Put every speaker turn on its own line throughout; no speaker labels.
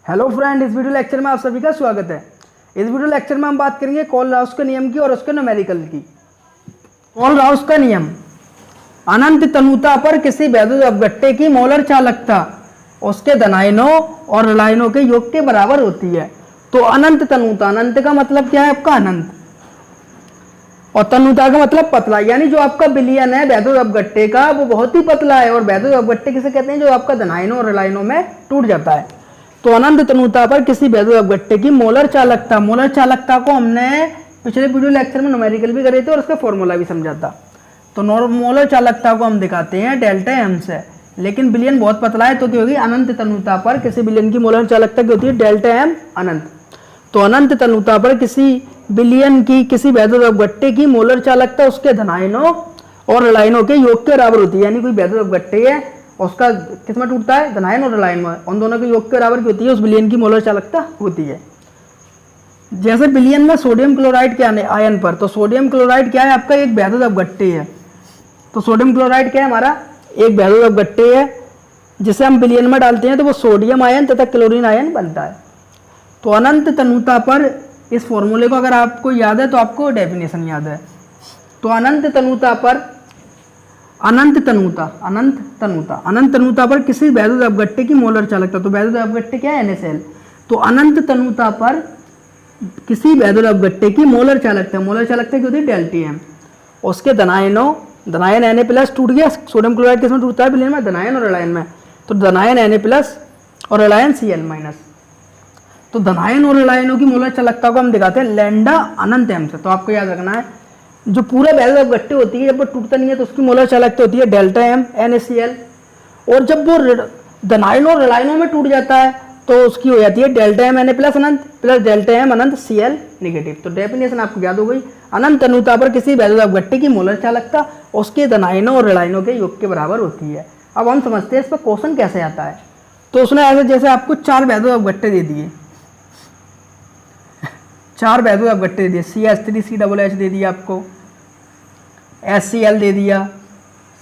Hello friend, इस video lecture में आप सभी का स्वागत है। इस वीडियो लेक्चर में हम बात करेंगे कोलराउस के नियम की और उसके न्यूमेरिकल की। कोलराउस का नियम, अनंत तनुता पर किसी वैद्युत अपघट्य की मोलर चालकता उसके धनायनों और ऋणायनों के योग के बराबर होती है। तो अनंत तनुता, अनंत का मतलब क्या है आपका अनंत, और तनुता का मतलब पतला, यानी जो आपका विलयन है वैद्युत अपघट्य का वो बहुत ही पतला है। और वैद्युत अपघट्य किसे कहते हैं, जो आपका धनायनों और ऋणायनों में टूट जाता है। तो अनंत तनुता पर किसी वैद्युत अपघट्य की मोलर चालकता, मोलर चालकता को हमने पिछले वीडियो लेक्चर में न्यूमेरिकल भी करे थे और उसका फॉर्मूला भी समझा था। तो मोलर चालकता को हम दिखाते हैं डेल्टा एम से, लेकिन विलयन बहुत पतला है तो क्या होगी, अनंत तनुता पर किसी विलयन की मोलर चालकता क्या होती है, डेल्टा एम अनंत। तो अनंत तनुता पर किसी विलयन की किसी वैद्युत अपघट्य की मोलर चालकता उसके धनायनों और ऋणायनों के योग के बराबर होती है। यानी कोई वैद्युत अपघट्य है उसका किसमें टूटता है, धनायन और ऋणायन में, उन दोनों के योग के बराबर की होती है, उस विलयन की मोलर चालकता होती है। जैसे विलयन में सोडियम क्लोराइड के आयन पर, तो सोडियम क्लोराइड क्या है आपका, एक वैद्युत अपघट्य है। तो सोडियम क्लोराइड क्या है हमारा, एक वैद्युत अपघट्य है जिसे हम विलयन में डालते हैं तो वो सोडियम आयन तथा क्लोरीन आयन बनता है। तो अनंत तनुता पर, इस फॉर्मूले को अगर आपको याद है तो आपको डेफिनेशन याद है। तो अनंत तनुता पर, अनंत तनुता पर किसी वैद्युत अपघट्य की मोलर चालकता, तो वैद्युत अपघट्य क्या है, NaCl। तो अनंत तनुता पर किसी वैद्युत अपघट्य की मोलर चालकता क्या होती है, डेल्टा एम। उसके धनायनों, धनायन Na+ टूट गया, सोडियम क्लोराइड किसमें टूटता है, विलयन में, धनायन और ऋणायन में। तो धनायन Na+ और ऋणायन Cl-। तो धनायन और ऋणायनों की मोलर चालकता को हम दिखाते हैं लैम्डा अनंत एम से। तो आपको याद रखना है, जो पूरा वैद्युत अपघट्य होती है जब वो टूटता नहीं है तो उसकी मोलर चालकता होती है डेल्टा एम NaCl। और जब वो धनायनों और ऋणायनों में टूट जाता है तो उसकी हो जाती है डेल्टा एम Na+ अनंत प्लस डेल्टा एम अनंत Cl नेगेटिव। तो डेफिनेशन आपको याद हो गई, अनंत तनुता पर किसी वैद्युत अपघट्य की मोलर चालकता उसके धनायनों और ऋणायनों के योग के बराबर होती है। अब हम समझते हैं इस पर क्वेश्चन कैसे आता है। तो उसने ऐसे, जैसे आपको 4 वैद्युत अपघट्य दे दिए, 4 वैद्युत अपघट्य दे दिए, CH3COOH दे दिया आपको, HCl दे दिया,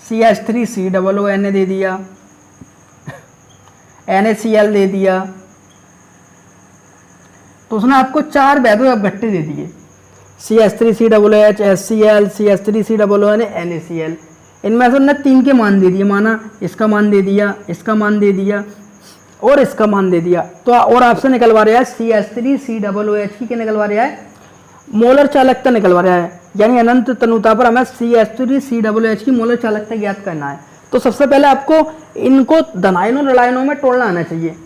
CH3COONA दे दिया, NaCl दे दिया। तो उसने आपको 4 वैद्युत अपघट्य दे दिए, CH3COOH, HCl, CH3COONA, NaCl। इनमें से उन्होंने 3 के मान दे दिए, माना इसका मान दे दिया, इसका मान दे दिया और इसका मान दे दिया। तो और आपसे निकलवा रहा है CH3COOH की क्या निकलवा रहा है, मोलर चालकता निकलवा रहा है। यानी अनंत तनुता पर हमें CH3COOH की मोलर चालकता ज्ञात करना है। तो सबसे पहले आपको इनको धनायनों और ऋणायनों में तोड़ना आना चाहिए।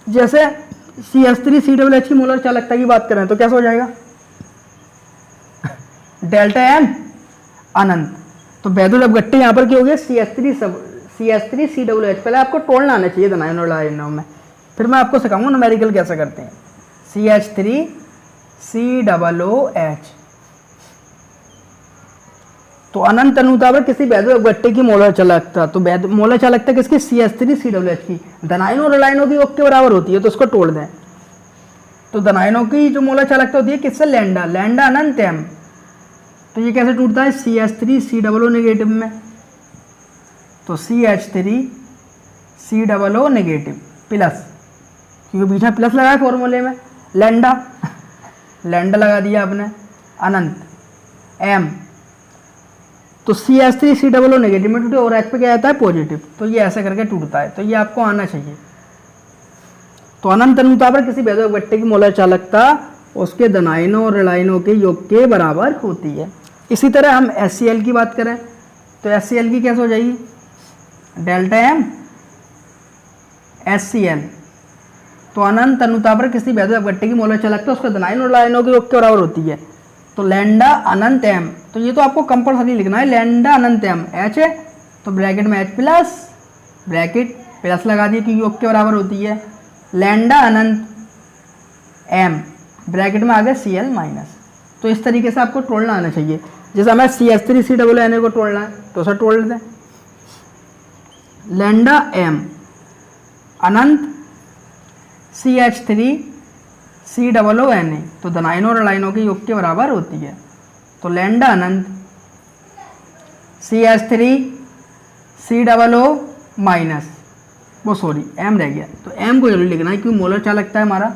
जैसे CH3COOH की मोलर चालकता की बात करें तो कैसा हो जाएगा, डेल्टा एम अनंत। तो वैद्युत अपघट्य यहाँ पर क्या हो गया, CH3COOH। पहले आपको तोड़ना आना चाहिए धनायनों और ऋणायनों में, फिर मैं आपको सिखाऊंगा न्यूमेरिकल कैसे करते हैं। CH3COOH। तो अनंत तनुता पर किसी वैद्युत अपघट्य की मोलर चालकता, तो मोलर चालकता किसकी, CH3COOH की, धनायनों और ऋणायनों की योग के बराबर होती है। तो उसको तोड़ दें। तो धनायनों की जो मोलर चालकता होती है किससे, लैम्डा अनंत एम। तो ये कैसे टूटता है, CH3COO नेगेटिव में। तो CH3COO नेगेटिव प्लस, क्योंकि बीच में प्लस लगाया फॉर्मूले में, लैम्डा लगा दिया आपने, अनंत एम। तो CH3COO नेगेटिव में टूटे और H पे क्या आता है, पॉजिटिव। तो ये ऐसे करके टूटता है। तो ये आपको आना चाहिए। तो अनंत तनुता पर किसी वैद्युत अपघट्य की मोलर चालकता उसके धनायनों और ऋणायनों के योग के बराबर होती है। इसी तरह हम HCl की बात करें तो HCl की कैसे हो जाएगी, डेल्टा एम HCl। तो अनंत तनुता पर किसी वैद्युत अपघट्य की मोलर चालकता उसके धनायनों और ऋणायनों के योग के बराबर होती है। तो लैम्डा अनंत एम, तो ये तो आपको कंपल्सरी लिखना है, लैम्डा अनंत एम H है तो ब्रैकेट में H प्लस, ब्रैकेट प्लस लगा दिए कि योग के बराबर होती है, लैम्डा अनंत एम ब्रैकेट में आ गया Cl-। तो इस तरीके से आपको तोड़ना आना चाहिए। जैसे हमें CH3COONA को तोड़ना है तो उसे तोड़ लेते हैं, लैम्डा एम अनंत CH3COONA, तो धनायनों और ऋणायनों के योग के बराबर होती है। तो लैम्डा अनंत CH3COO- वो सॉरी एम रह गया, तो एम को जरूर लिखना है क्योंकि मोलर चालकता है हमारा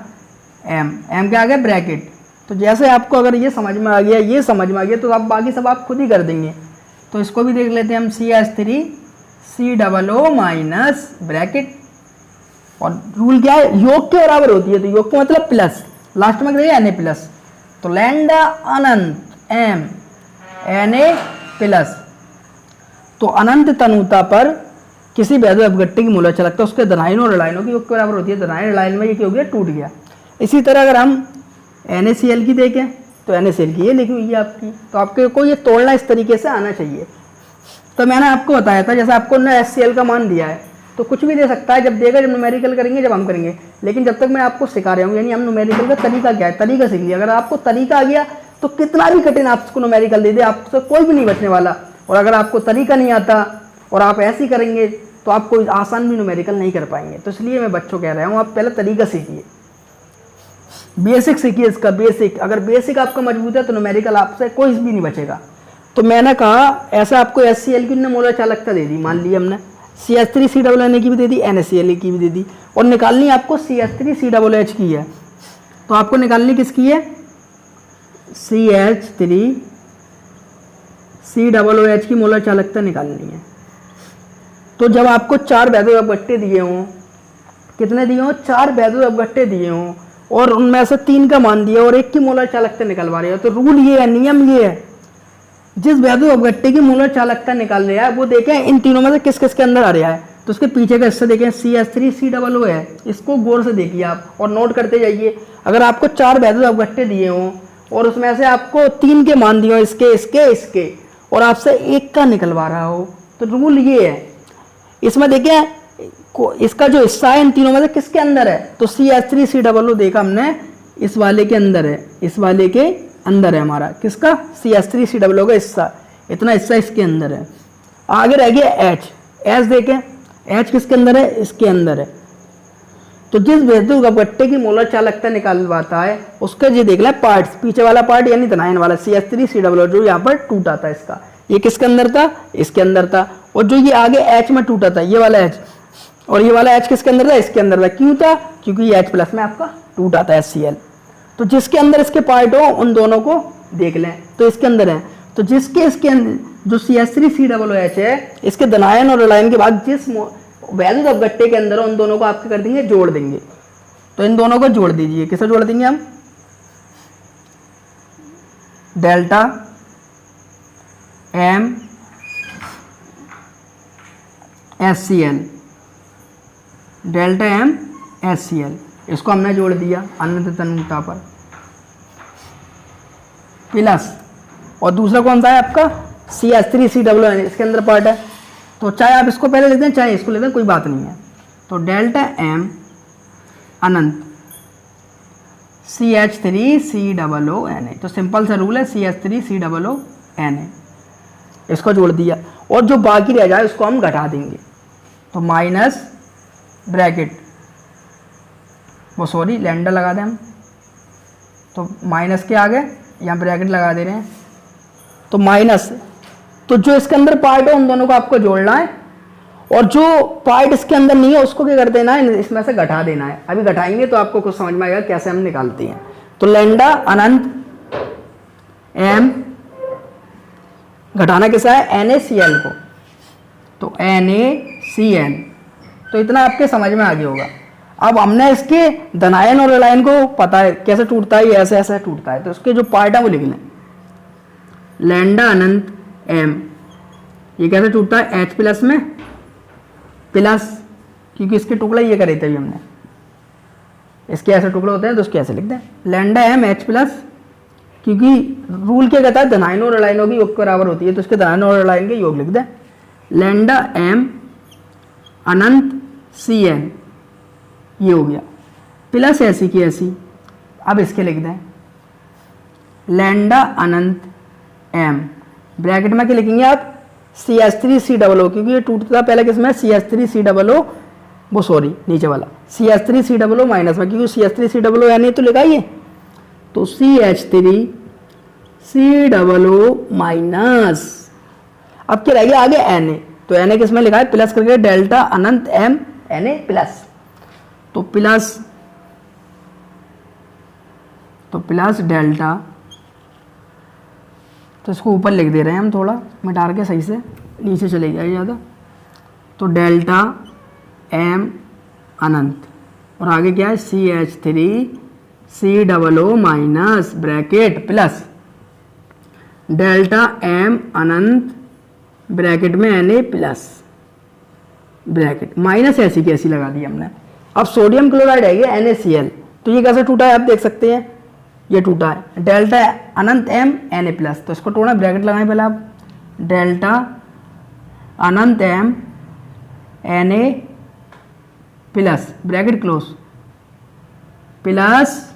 एम क्या आ गया ब्रैकेट। तो जैसे आपको अगर ये समझ में आ गया, ये समझ में आ गया, तो आप बाकी सब आप खुद ही कर देंगे। तो इसको भी देख लेते हैं हम, CH3 COO माइनस ब्रैकेट, और रूल क्या है, योग के बराबर होती है, तो योग का मतलब प्लस, लास्ट में क्या Na प्लस, तो लैंडा अनंत एम Na प्लस। तो अनंत तनुता पर किसी वैद्युत अपघट्य की मोलर चालकता उसके धनायनों और ऋणायनों की योग के बराबर होती है। धनायन ऋणायन में ये क्या हो गया, टूट गया। इसी तरह अगर हम NaCl की देखें तो NaCl की ये लिखी हुई है आपकी, तो आपके को ये तोड़ना इस तरीके से आना चाहिए। तो मैंने आपको बताया था, जैसे आपको ना HCl का मान दिया है तो कुछ भी दे सकता है, जब देगा जब न्यूमेरिकल करेंगे, जब हम करेंगे। लेकिन जब तक मैं आपको सिखा रहा हूँ, यानी हम न्यूमेरिकल का तरीका क्या है, तरीका सीख लिया। अगर आपको तरीका आ गया तो कितना भी कठिन आपको न्यूमेरिकल दे दे, आपसे कोई भी नहीं बचने वाला। और अगर आपको तरीका नहीं आता और आप ऐसे ही करेंगे तो आप कोई आसान भी न्यूमेरिकल नहीं कर पाएंगे। तो इसलिए मैं बच्चों कह रहा हूँ, आप पहले तरीका सीखिए, बेसिक सीखिए इसका, बेसिक। अगर बेसिक आपका मजबूत है तो न्यूमेरिकल आपसे कोई भी नहीं बचेगा। तो मैंने कहा ऐसा आपको HCl की मोलर चालकता दे दी, मान ली हमने, CH3 COO की भी दे दी, NaCl की भी दे दी, और निकालनी आपको CH3 COOH की है। तो आपको निकालनी किसकी है, CH3 COOH की मोलर चालकता निकालनी है। तो जब आपको 4 वैद्युत अपघट्य दिए हों, कितने दिए हों, 4 वैद्युत अपघट्य दिए हों, और उनमें से 3 का मान दिया और 1 की मोलर चालकता निकलवा रहे हो, तो रूल ये है, नियम ये है, जिस वैद्युत अपघट्य की मोलर चालकता निकाल रहा है वो देखें इन तीनों में से किस किस के अंदर आ रहा है। तो उसके पीछे का हिस्सा देखें, CH3 COO है, इसको गौर से देखिए आप और नोट करते जाइए। अगर आपको 4 वैद्युत अपघट्य दिए हों और उसमें से आपको 3 के मान दिए हों, इसके इसके इसके, और आपसे 1 का निकलवा रहा हो, तो रूल ये है। इसमें देखिए इसका जो हिस्सा है इन तीनों में से किसके अंदर है, तो CH3 COO देखा हमने, इस वाले के अंदर है, इस वाले के अंदर है हमारा, किसका, CH3 COO का हिस्सा, इतना हिस्सा इसके अंदर है। आगे रह गया H देखें, H किसके अंदर है, इसके अंदर है। तो जिस वैद्युत अपघट्य की मोलर चालकता निकालवाता है उसका ये देख लें पार्ट्स, पीछे वाला पार्ट यानी धनायन वाला CH3 COO जो यहाँ पर टूटा था, इसका ये किसके अंदर था, इसके अंदर था। और जो ये आगे H में टूटा था, ये वाला H, और ये वाला H किसके अंदर था, इसके अंदर था। क्यों था, क्योंकि ये H प्लस में आपका टूटा था HCl। तो जिसके अंदर इसके पार्ट हो उन दोनों को देख लें, तो इसके अंदर है। तो जिसके इसके अंदर जो CH3 COOH है, इसके धनायन और ऋणायन के बाद जिस वैद्युत अपघट्य के अंदर उन दोनों को आपके कर देंगे, जोड़ देंगे। तो इन दोनों को जोड़ दीजिए, किसे जोड़ देंगे हम, delta M HCl, delta M HCl, इसको हमने जोड़ दिया अनंत तनुता पर, प्लस, और दूसरा कौन सा है आपका CH3 COO, इसके अंदर पार्ट है। तो चाहे आप इसको पहले लिख दें चाहे इसको लिख दें, कोई बात नहीं है। तो डेल्टा M अनंत CH3 COO Na, तो सिंपल सा रूल है CH3 COO Na, इसको जोड़ दिया, और जो बाकी रह जाए उसको हम घटा देंगे। तो माइनस ब्रैकेट, वो सॉरी लैंडा लगा दें हम, तो माइनस के आगे यहाँ ब्रैकेट लगा दे रहे हैं, तो माइनस, तो जो इसके अंदर पार्ट है उन दोनों को आपको जोड़ना है, और जो पार्ट इसके अंदर नहीं है उसको क्या कर देना है, इसमें से घटा देना है। अभी घटाएंगे तो आपको कुछ समझ में आएगा कैसे हम निकालते हैं। तो लैंडा अनंत M घटाना कैसा है, NaCl को, तो NaCl, तो इतना आपके समझ में आ गया होगा। अब हमने इसके धनायन और ऋणायन को पता है कैसे टूटता है, ये ऐसे ऐसे टूटता है, तो उसके जो पार्ट है वो लिख लें। लैंडा अनंत M, ये कैसे टूटता है, H प्लस में प्लस, क्योंकि इसके टुकड़े ये करे थे अभी हमने, इसके ऐसे टुकड़े होते हैं तो उसके ऐसे लिख दें, लैंडा M H प्लस, क्योंकि रूल क्या कहता है धनायनों और ऋणायनों की योग के बराबर होती है, तो इसके धनायनों और ऋणायन के योग लिख दें। लैंडा M अनंत Cn, ये हो गया, प्लस ऐसी की ऐसी, अब इसके लिख दें लैंडा अनंत M, ब्रैकेट में क्या लिखेंगे आप, CH3 COO, क्योंकि ये टूटता पहले किसमें, CH3 COO, वो सॉरी नीचे वाला CH3 COO माइनस में, क्योंकि CH3 COO यानी तो लिखाइए, तो CH3 COO माइनस, अब क्या रह गया आगे Na, तो Na किसमें लिखा है, प्लस करके डेल्टा अनंत M Na+, तो प्लस डेल्टा, तो इसको ऊपर लिख दे रहे हैं हम, थोड़ा मिटा के सही से, नीचे चले गया ज़्यादा, तो डेल्टा M अनंत, और आगे क्या है CH3COO minus bracket plus delta M अनंत ब्रैकेट में Na+ ब्रैकेट, माइनस ऐसी की ऐसी लगा दी हमने। अब सोडियम क्लोराइड है ये NaCl, तो ये कैसे टूटा है आप देख सकते हैं, ये टूटा है डेल्टा अनंत M Na+, तो इसको तोड़ना, ब्रैकेट लगाएं पहले आप, डेल्टा अनंत M Na+ bracket close plus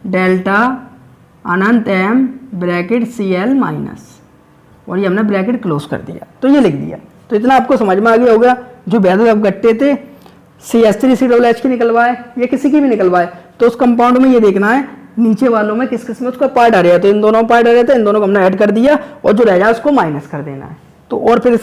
delta अनंत M ब्रैकेट Cl माइनस, और ये हमने ब्रैकेट क्लोज कर दिया, तो ये लिख दिया। तो इतना आपको समझ में आ गया होगा। जो वैद्युत अपघट्य थे CH3COOH की निकलवाए या किसी की भी निकलवाए, तो उस कंपाउंड में ये देखना है नीचे वालों में किस किस में उसका पार्ट आ रहा है, तो इन दोनों पार्ट आ रहे थे, इन दोनों को हमने ऐड कर दिया, और जो रह जाए उसको माइनस कर देना है। तो और फिर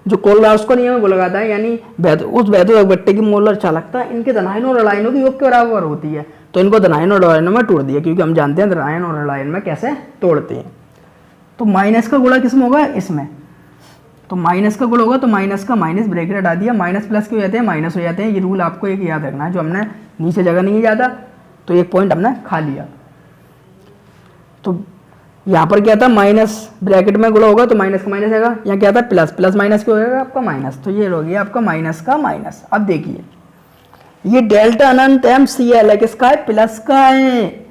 जो कोलराउस का नियम है वो लगाता है, यानी उस वैद्युत अपघट्य की मोलर चालकता इनके धनायनों और ऋणायनों की योग के बराबर होती है, तो इनको धनायन और ऋणायनों में तोड़ दिया, क्योंकि हम जानते हैं धनायन और ऋणायन में कैसे तोड़ते हैं। तो माइनस का गुणा किसमें होगा, इसमें, तो माइनस का गुणा होगा, तो माइनस का माइनस ब्रैकेट हटा दिया, माइनस प्लस के हो जाते हैं माइनस हो जाते हैं। ये रूल आपको एक याद रखना है, जो हमने नीचे जगह नहीं जाता, तो एक पॉइंट हमने खा लिया। तो यहाँ पर क्या था, माइनस ब्रैकेट में गुणा होगा तो माइनस का माइनस आएगा, यहाँ क्या था प्लस, प्लस माइनस क्या होगा आपका माइनस, तो ये हो गया आपका माइनस का माइनस। अब देखिए ये डेल्टा अनंत MCl है, किसका है, प्लस का है,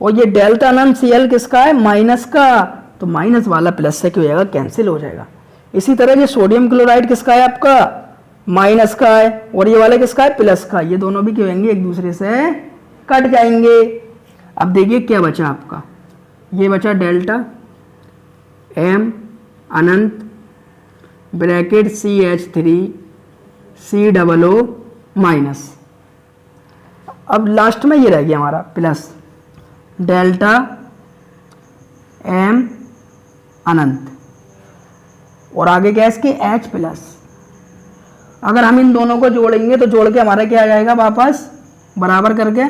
और ये डेल्टा अनंत Cl किसका है, माइनस का, तो माइनस वाला प्लस से क्या हो जाएगा, कैंसिल हो जाएगा। इसी तरह ये सोडियम क्लोराइड किसका है आपका, माइनस का है, और ये वाला किसका है, प्लस का, ये दोनों भी क्या होंगे, एक दूसरे से कट जाएंगे। अब देखिए क्या बचा आपका, ये बचा डेल्टा M अनंत ब्रैकेट CH3COO माइनस। अब लास्ट में ये रह गया हमारा प्लस डेल्टा M अनंत, और आगे क्या है इसके H+। अगर हम इन दोनों को जोड़ेंगे तो जोड़ के हमारा क्या आ जाएगा वापस बराबर करके,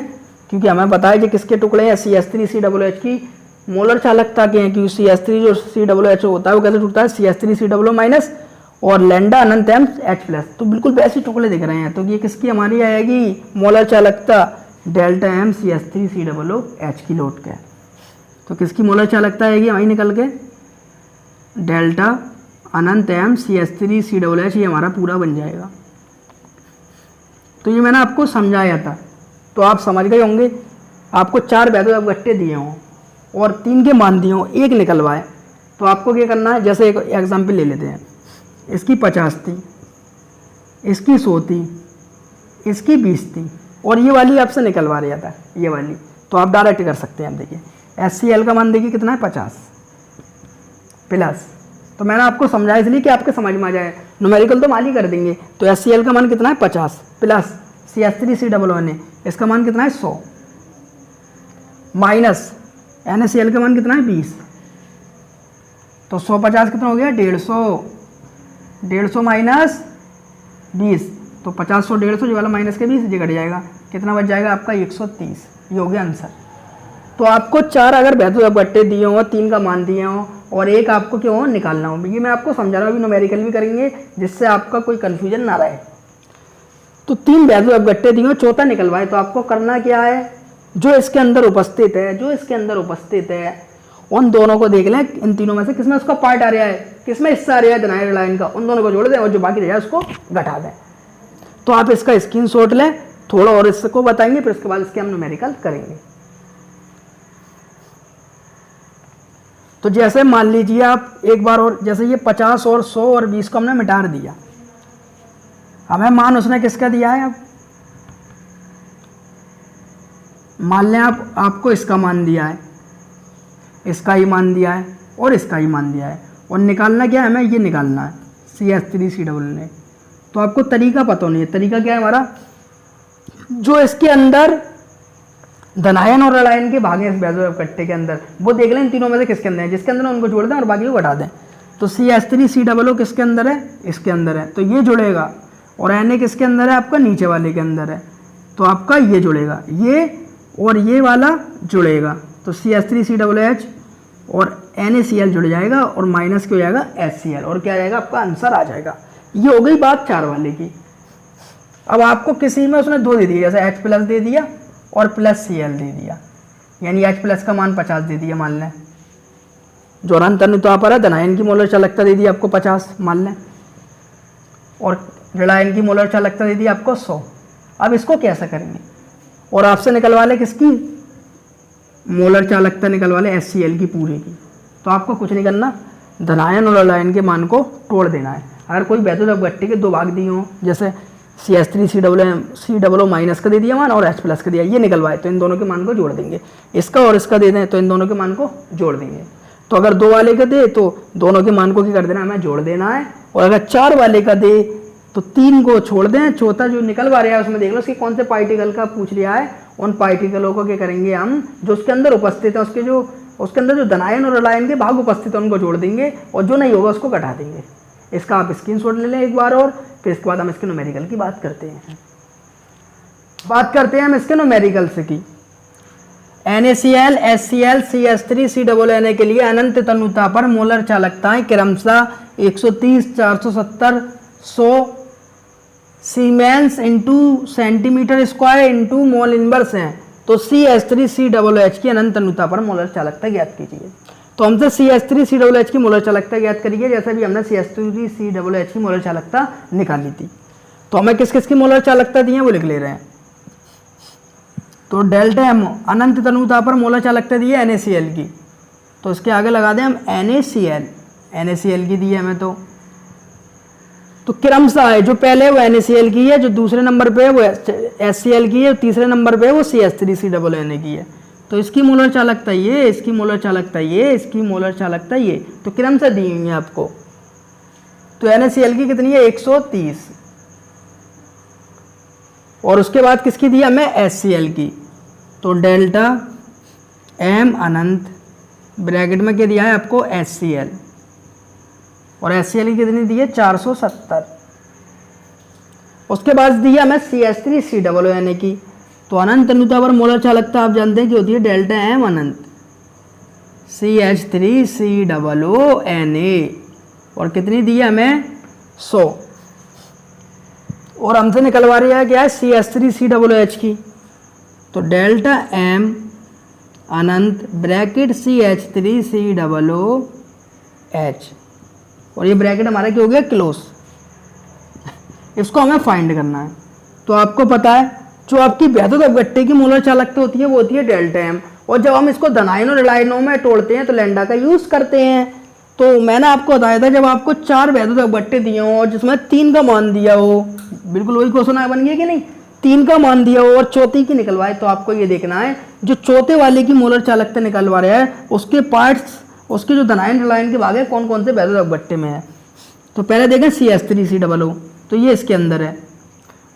क्योंकि हमें पता है कि किसके टुकड़े हैं, CH3COOH की मोलर चालकता के हैं, क्योंकि CH3 जो COOH होता है वो कैसे टूटता है, CH3COO माइनस और लैंडा अनंत H+, तो बिल्कुल वैसे टुकड़े दिख रहे हैं। तो ये किसकी हमारी आएगी मोलर चालकता, डेल्टा M CH3COOH की लोट के, तो किसकी मोलर चालकता आएगी वहीं निकल के, डेल्टा अनंत M CH3COOH, ये हमारा पूरा बन जाएगा। तो ये मैंने आपको समझाया था, तो आप समझ गए होंगे। आपको 4 वैद्युत अपघट्य दिए हों और 3 के मान दिए हों, एक निकलवाए, तो आपको क्या करना है, जैसे एक एग्जाम्पल ले लेते हैं, इसकी 50 थी, इसकी 100 थी, इसकी 20 थी, और ये वाली आपसे निकलवा रहा था, ये वाली, तो आप डायरेक्ट कर सकते हैं। आप देखिए HCl का मान देखिए कितना है 50 प्लस, तो मैंने आपको समझाया इसलिए कि आपके समझ में आ जाए, न्यूमेरिकल तो माली कर देंगे। तो HCl का मान कितना है 50 प्लस CH3COO, इसका मान कितना है 100 माइनस NaCl का मान कितना है 20, तो 150 कितना हो गया 150, 150 माइनस 20, तो 50 100 150, ये वाला माइनस के 20 ये कट जाएगा, कितना बच जाएगा आपका 130, ये हो गया आंसर। तो आपको 4 अगर वैद्युत अपघट्य दिए हों, 3 का मान दिए हों और एक आपको क्यों हो निकालना हो, ये मैं आपको समझा रहा हूँ, अभी न्यूमेरिकल भी करेंगे जिससे आपका कोई कन्फ्यूजन ना रहे। तो 3 वैद्युत अपघट्य दिए हों, चौथा निकलवाए, तो आपको करना क्या है, जो इसके अंदर उपस्थित है, जो इसके अंदर उपस्थित है उन दोनों को देख लें, इन तीनों में से किसमें उसका पार्ट आ रहा है, किसमें हिस्सा आ रहा है धनायन ऋणायन का, उन दोनों को जोड़ दें और जो बाकी रह जाए उसको घटा दें। तो आप इसका स्क्रीनशॉट लें, थोड़ा और इसको बताएंगे, फिर उसके बाद इसके हम न्यूमेरिकल करेंगे। तो जैसे मान लीजिए आप एक बार और, जैसे ये 50 और 100 और 20 को हमने मिटा दिया, हमें मान उसने किसका दिया है, अब मान लें आपको इसका मान दिया है, इसका ही मान दिया है और इसका ही मान दिया है, और निकालना क्या है, हमें ये निकालना है CH3COO ने। तो आपको तरीका पता नहीं है, तरीका क्या है हमारा, जो इसके अंदर धनायन और ऋणायन के भाग हैं इस वैद्युत अपघट्य के अंदर, वो देख लें इन तीनों में से किसके अंदर है, जिसके अंदर उनको जोड़ दें और बाकी को घटा दें। तो CH3COO किसके अंदर है, इसके अंदर है, तो ये जुड़ेगा और Na किसके अंदर है आपका, नीचे वाले के अंदर है, तो आपका ये जुड़ेगा, ये और ये वाला जुड़ेगा, तो CH3COOH और NaCl जुड़ जाएगा और माइनस क्या हो जाएगा HCl, और क्या आ जाएगा आपका आंसर आ जाएगा। ये हो गई बात 4 वाले की। अब आपको किसी में उसने 2 दे दिया, जैसे H प्लस दे दिया और प्लस Cl दे दिया, यानी H प्लस का मान 50 दे दिया मान लें, जो तनुता पर है धनायन की मोलर चालकता दे दी आपको 50 मान लें, और ऋणायन की मोलर चालकता दे दी आपको 100। अब इसको कैसे करेंगे, और आपसे निकलवा ले किसकी, मोलर चालकता निकलवा ले HCl की पूरे की। तो आपको कुछ नहीं करना, धनायन और ऋणायन के मान को तोड़ देना है। अगर कोई वैद्युत अपघट्टी के 2 भाग दिए हों, जैसे CH3COO माइनस का दे दिया मान और H प्लस का दिया, ये निकलवाए, तो इन दोनों के मान को जोड़ देंगे, इसका और इसका दे दें तो इन दोनों के मान को जोड़ देंगे। तो अगर 2 वाले का दे तो दोनों के मान को क्या कर देना, हमें जोड़ देना है, और अगर 4 वाले का दे तो 3 को छोड़ दें, चौथा जो निकलवा रहा है उसमें देख लो उसके कौन से पार्टिकल का पूछ लिया है, उन पार्टिकलों को क्या करेंगे हम, जो उसके अंदर उपस्थित है, उसके अंदर जो धनायन और ऋणायन के भाग उपस्थित है उनको जोड़ देंगे, और जो नहीं होगा उसको घटा देंगे। इसका आप स्क्रीनशॉट ले लें एक बार, और फिर इसके बाद हम इसके न्यूमेरिकल की बात करते हैं। बात करते हैं हम इसके न्यूमेरिकल से की NaCl, HCl, CH3COONA के लिए अनंत तनुता पर मोलर चालकताएं क्रमशः 130, 470, 100 siemens into centimetre square into mole inverse हैं। तो CH3COOH की अनंत तनुता पर मोलर चालकता ज्ञात कीजिए। तो हमसे CH3COOH की मोलर चालकता ज्ञात करिए, जैसे भी हमने CH3COOH की मोलर चालकता निकाली थी। तो हमें किस किस की मोलर चालकता दी है वो लिख ले रहे हैं। तो डेल्टा M अनंत तनुता पर मोलर चालकता दी है NaCl की, तो इसके आगे लगा दें हम NaCl की दी है हमें। तो क्रमशः है, जो पहले है वो NaCl की है, जो दूसरे नंबर पे है वो HCl की है, तीसरे नंबर पे है वो CH3COONA की है। तो इसकी मोलर चालकता ये, इसकी मोलर चालकता ये, इसकी मोलर चालकता ये, तो क्रमशः दी हुई है आपको। तो NaCl की कितनी है 130, और उसके बाद किसकी दी हमें HCl की। तो डेल्टा M अनंत ब्रैकेट में क्या दिया है आपको HCl, और HCl की कितनी दी है 470। उसके बाद दी है हमें CH3COONA की। तो अनंत तनुता पर मोलर चालकता आप जानते हैं कि होती है डेल्टा M अनंत CH3COONA, और कितनी दी है हमें 100, और हमसे निकलवा रही है क्या है CH3COOH की। तो डेल्टा M अनंत ब्रैकेट CH3COOH, और ये ब्रैकेट हमारा क्या हो गया क्लोज। इसको हमें फाइंड करना है। तो आपको पता है जो आपकी वैद्युत अपघट्टी की मोलर चालकता होती है वो होती है डेल्टा M, और जब हम इसको धनायनों और ऋणायनों में तोड़ते हैं तो लैम्डा का यूज़ करते हैं। तो मैंने आपको बताया था जब आपको 4 वैद्युत अपघट्टी दिए हो और जिसमें 3 का मान दिया हो, बिल्कुल वही क्वेश्चन बन गया कि नहीं, 3 का मान दिया हो और चौथी की निकलवाए, तो आपको ये देखना है जो चौथे वाले की मोलर चालकता निकलवा रहा है उसके पार्ट्स, उसके जो धनायन ऋणायन के भाग है कौन कौन से वैद्युत अपघट्टी में है। तो पहले देखें CH3COO, तो ये इसके अंदर है,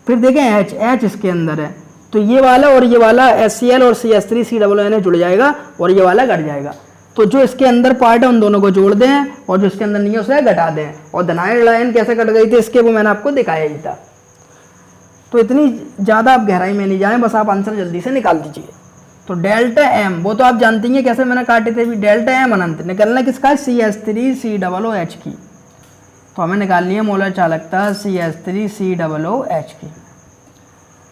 फिर देखें H इसके अंदर है, तो ये वाला और ये वाला HCl और CH3COONA जुड़ जाएगा और ये वाला घट जाएगा। तो जो इसके अंदर पार्ट है उन दोनों को जोड़ दें, और जो इसके अंदर नहीं है उसे घटा दें। और धनायन ऋणायन कैसे कट गई थी इसके वो मैंने आपको दिखाया ही था। तो इतनी ज़्यादा आप गहराई में नहीं जाएं, बस आप आंसर जल्दी से निकाल दीजिए। तो डेल्टा M वो तो आप जानते हैं कैसे मैंने काटे थे भी, डेल्टा M अनंत निकलना किसका है CH3COOH की। तो हमें निकालनी है मोलर चालकता CH3COOH की।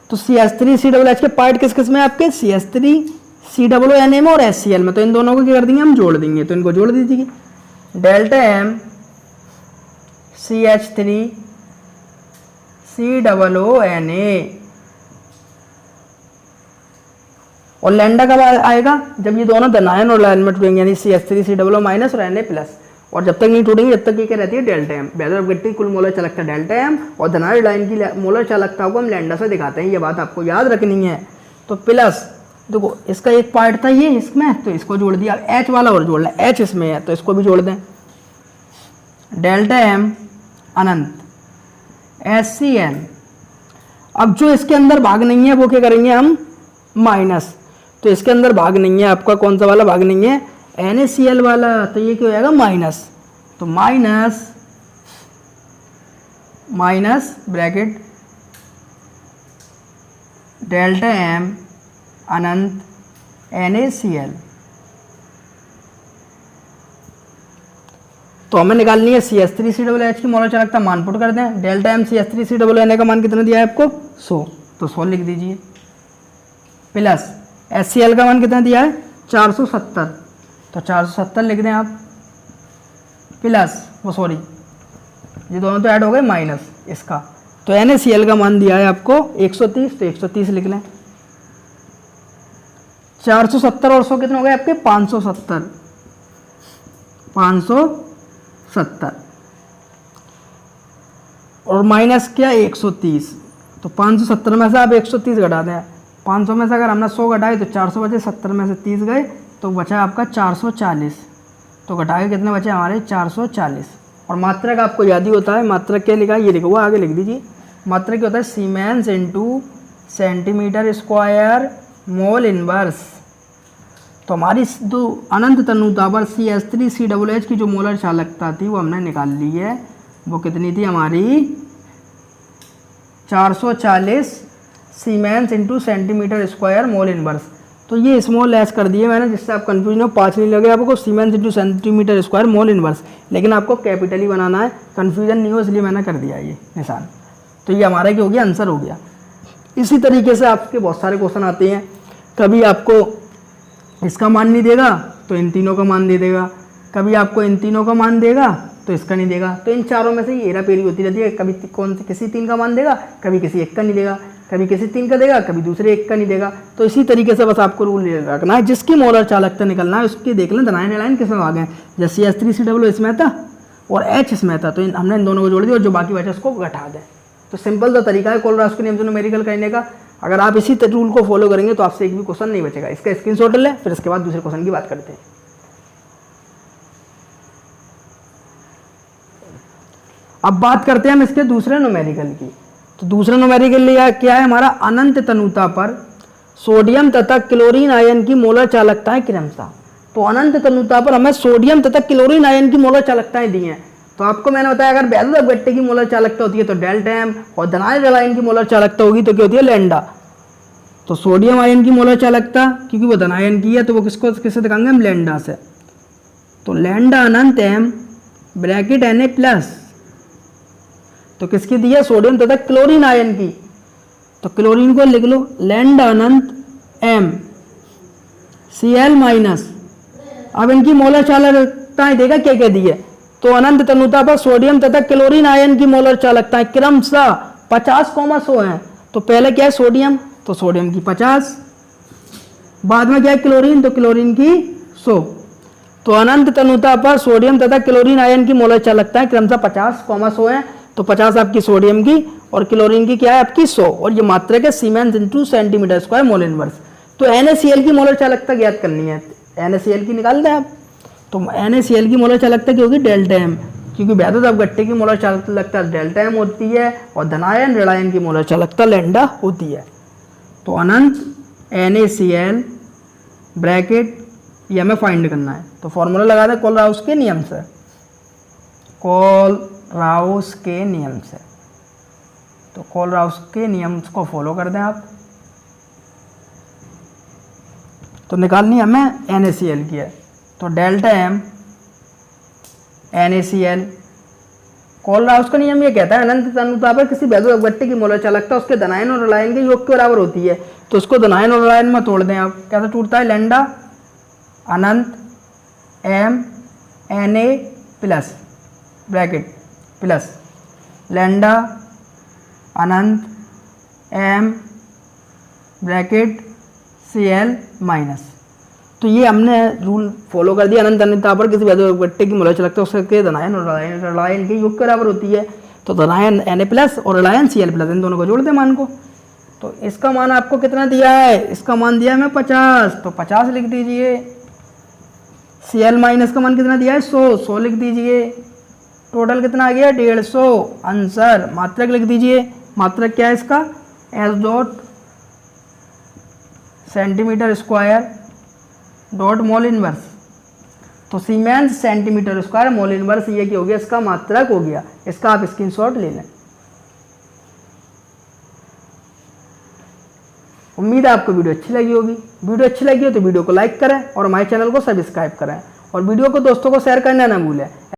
तो CH3COOH के पार्ट किस किस में आपके CH3COONA में और HCl में, तो इन दोनों को क्या कर देंगे हम जोड़ देंगे। तो इनको जोड़ दीजिए, डेल्टा M CH3COONA, और लैम्डा कब आएगा जब ये दोनों धनायन और ऋणायन में टूटेंगे, यानी CH3COO माइनस और Na प्लस। और जब तक नहीं टूटेंगे जब तक ये क्या रहती है डेल्टा M। वैद्युत अपघट्टी कुल मोलर चालकता डेल्टा M, और धनायन ऋणायन की मोलर चालकता को हम लैम्डा से दिखाते हैं, ये बात आपको याद रखनी है। तो प्लस देखो इसका एक पार्ट था ये इसमें, तो इसको जोड़ दिया, H वाला और जोड़ना, H इसमें है तो इसको भी जोड़ दें। डेल्टा M अनंत HCl, अब जो इसके अंदर भाग नहीं है वो क्या करेंगे हम माइनस। तो इसके अंदर भाग नहीं है आपका, कौन सा वाला भाग नहीं है NaCl वाला, तो ये क्या हो जाएगा माइनस। तो minus minus bracket delta M अनंत NaCl। तो हमें निकालनी है CH3COOH की मोलर चालकता, मान पुट कर दें। डेल्टा एम CH3COONA का मान कितना दिया है आपको 100, तो 100 लिख दीजिए, प्लस HCl का मान कितना दिया है 470, तो 470 लिख दें आप, प्लस वो सॉरी ये दोनों तो ऐड हो गए माइनस इसका, तो NaCl का मान दिया है आपको 130, तो 130 लिख लें। 470 और 100 कितने हो गए आपके 570, 570 और माइनस क्या 130, तो 570 में से आप 130 घटा दें। 500 में से अगर हमने 100 घटाए तो 400 बचे, 70 में से 30 गए तो बचा आपका 440, तो घटा के कितने बचे हमारे 440। और मात्रक आपको याद ही होता है, मात्रक क्या लिखा है ये लिखो, आगे लिख दीजिए। मात्रक क्या होता है siemens into centimetre square mole inverse. तो हमारी जो अनंत तन्यता पर CH3COOH की जो मोलर चालकता थी वो हमने निकाल ली है, वो कितनी थी हमारी 440 siemens into centimetre square mole inverse. तो ये स्मॉल लेस कर दिए मैंने जिससे आप कंफ्यूजन हो, 5 नहीं लगे आपको, siemens into centimetre square mole inverse, लेकिन आपको कैपिटल ही बनाना है, कंफ्यूजन नहीं हो इसलिए मैंने कर दिया ये निशान। तो ये हमारा क्या हो गया आंसर हो गया। इसी तरीके से आपके बहुत सारे क्वेश्चन आते हैं, कभी आपको इसका मान नहीं देगा तो इन तीनों का मान दे देगा, कभी आपको इन तीनों का मान देगा तो इसका नहीं देगा, तो इन चारों में से ये हेरा फेरी होती रहती है, कभी कौन किसी 3 का मान देगा, कभी किसी 1 का नहीं देगा, कभी किसी 3 का देगा, कभी दूसरे 1 का नहीं देगा। तो इसी तरीके से बस आपको रूल रखना है, जिसकी मोलर चालकता निकलना है उसकी देख लें धनायन ऋणायन किस में आ गए, जैसे CH3COO इसमें था और H इसमें था, तो हमने इन दोनों को जोड़ दिया और जो बाकी बचा उसको घटा दें। तो सिंपल सा तरीका है कोलराउस्की नियम से न्यूमेरिकल करने का। अगर आप इसी रूल को फॉलो करेंगे तो आपसे एक भी क्वेश्चन नहीं बचेगा। इसका स्क्रीनशॉट लें, फिर इसके बाद दूसरे क्वेश्चन की बात करते हैं। अब बात करते हैं हम इसके दूसरे न्यूमेरिकल की। तो दूसरा न्यूमेरिकल लिया क्या है हमारा, अनंत तनुता पर सोडियम तथा क्लोरीन आयन की मोलर चालकताएं क्रमशः। तो अनंत तनुता पर हमें सोडियम तथा क्लोरीन आयन की मोलर चालकताएं दी हैं। तो आपको मैंने बताया अगर वैद्युत अपघट्य की मोलर चालकता होती है तो डेल्टा एम, और धनायन ऋणायन की मोलर चालकता होगी तो क्या होती है लैम्डा। तो सोडियम आयन की मोलर चालकता क्योंकि वो धनायन की है तो वो किससे दिखाएंगे हम लैम्डा से। तो लैम्डा अनंत एम ब्रैकेट Na+, तो किसकी दी है सोडियम तथा क्लोरीन आयन की, तो क्लोरीन को लिख लो लैम्डा अनंत एम Cl-। अब इनकी मोलर चालकताएं देगा क्या क्या दी है, तो अनंत तनुता पर सोडियम तथा क्लोरीन आयन की मोलर चालकताएं क्रमशः 50,100 हैं। तो पहले क्या है सोडियम, तो सोडियम की 50, बाद में क्या है क्लोरीन, तो क्लोरीन की 100। तो अनंत तनुता पर सोडियम तथा क्लोरीन आयन की मोलर चालकताएं क्रमशः 50,100 हैं। तो 50 आपकी सोडियम की और क्लोरीन की क्या है आपकी 100, और ये मात्रक है siemens into centimetre square mole inverse. तो NaCl की मोलर चालकता ज्ञात करनी है, NaCl की निकाल दें आप। तो NaCl की मोलर चालकता क्या होगी डेल्टा एम, क्योंकि वैद्युत अपघट्य की मोलर चालकता डेल्टा एम होती है और धनायन ऋणायन की मोलर चालकता लैम्डा होती है। तो अनंत NaCl ब्रैकेट ये हमें फाइंड करना है। तो फॉर्मूला लगा दें कोलराउस के नियम से, कोलराउस के नियम से। तो कोलराउस के नियम को फॉलो कर दें आप। तो निकालनी हमें NaCl की है, तो डेल्टा एम NaCl। कोलराउस का नियम ये कहता है अनंत तनुता पर किसी वैद्युत अपघट्य की मोलर चालकता उसके धनायन और ऋणायन के योग के बराबर होती है। तो उसको धनायन और ऋणायन में तोड़ दें आप, कैसे टूटता है लैम्डा अनंत M Na+ bracket plus lambda अनंत एम ब्रैकेट Cl-। तो ये हमने रूल फॉलो कर दिया, अनंत तनुता पर किसी वैद्युत अपघट्य की मोलर चालकता उसके धनायन और ऋणायन के योग के बराबर होती है। तो धनायन Na+ और ऋणायन Cl+, इन दोनों को जोड़ दें मान को। तो इसका मान आपको कितना दिया है, इसका मान दिया है मैं 50, तो 50 लिख दीजिए। Cl- का मान कितना दिया है 100, 100 लिख दीजिए। टोटल कितना आ गया 150। आंसर मात्रक लिख दीजिए, मात्रक क्या है इसका S. Centimetre square dot mole inverse. तो siemens centimetre square mole inverse ये क्या हो गया इसका मात्रक हो गया। इसका आप स्क्रीनशॉट ले लें। उम्मीद है आपको वीडियो अच्छी लगी होगी। वीडियो अच्छी लगी हो तो वीडियो को लाइक करें और हमारे चैनल को सब्सक्राइब करें और वीडियो को दोस्तों को शेयर करना ना भूलें।